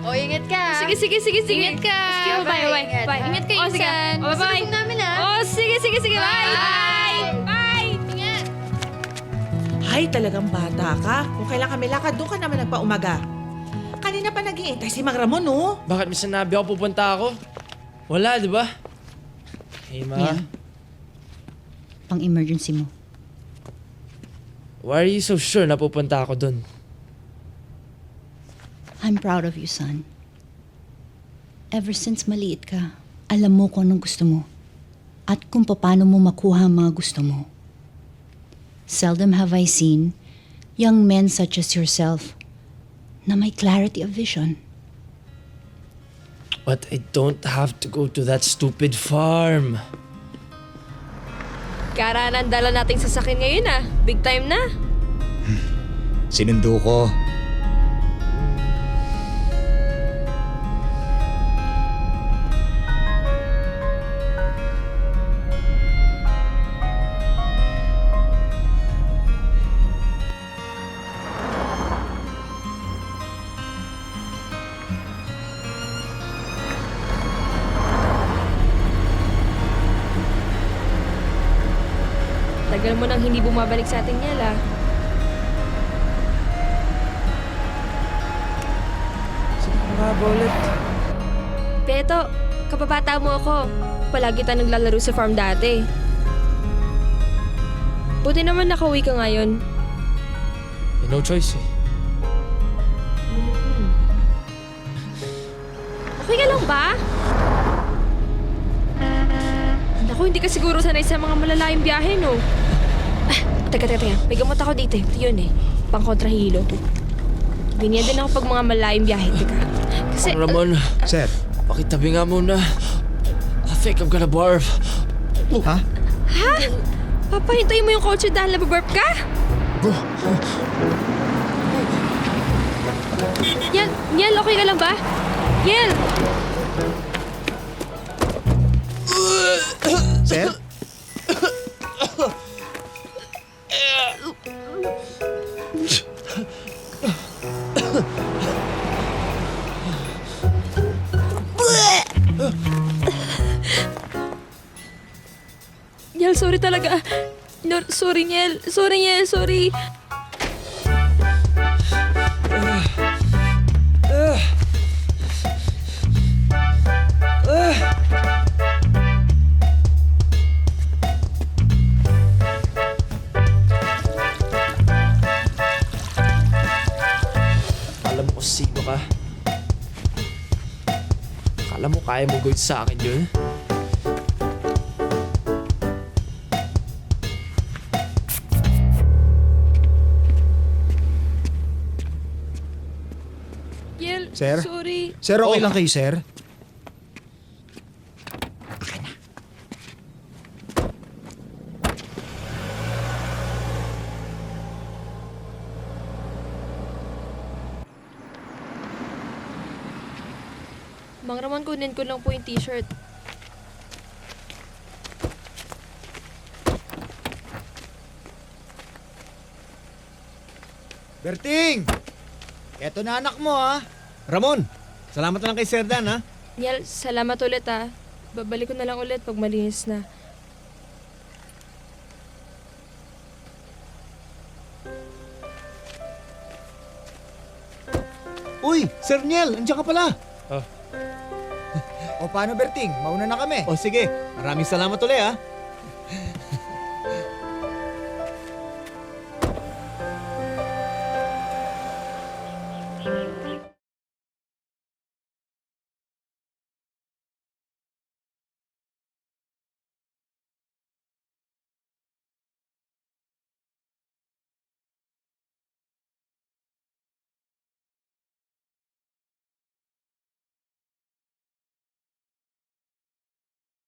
O, ingat ka. Sige. Ingat ka. Sige, bye. Ingat ka, Oh, sige. Insan. Oh, bye-bye. Salubong namin, ha? Oh, sige. Bye. Bye. Ingat. Ay, talagang bata ka. Kung kailan kami lakad, doon ka naman nagpaumaga. Kanina pa nag-iintay si Mang Ramon, oh. Bakit may sinabi ako pupunta ako? Wala, di ba? Hey, Ma. Yan. Pang-emergency mo. Why are you so sure na pupunta ako dun? I'm proud of you, son. Ever since maliit ka, alam mo kung anong gusto mo at kung paano mo makuha ang mga gusto mo. Seldom have I seen young men such as yourself na may clarity of vision. But I don't have to go to that stupid farm. Karanan dala nating sasakyan ngayon Big time na. Sinundo ko. Tagal mo nang hindi bumabalik sa ating Niel Sige nga ba ulit? Beto, kababata mo ako. Palagi tayo naglalaro sa farm dati. Buti naman nakauwi ka ngayon. No choice eh. Okay ka lang ba? Naku, hindi ka siguro sanay sa mga malalayong biyahe, no? Teka. May gamot ako dito. Ito yun pang-kontrahilo. Ganyan din ako pag mga malalayong biyahe. Teka. Kasi, Mang Ramon, Sir. pakitabi nga muna. I think I'm gonna barf. Ha? papahintayin mo yung kotse dahil nababurp ka? Niel, okay ka lang ba? Niel! Sir? Niel, sorry talaga. No, sorry, Niel. Sorry. Alam mo kung sino ka? Akala mo kaya mo gawin sa akin yun? Niel, Sir? sorry. Sir, okay Oh. lang kayo, sir? Mang Ramon, kunin ko lang po yung t-shirt. Berting! Eto na anak mo, ha? Ramon, salamat na lang kay Sir Dan, ha? Niel, salamat ulit Babalik ko na lang ulit pag malinis na. Uy, Sir Niel, andiyan ka pala. O paano, Berting? Mauna na kami. O sige, maraming salamat ulit, ha?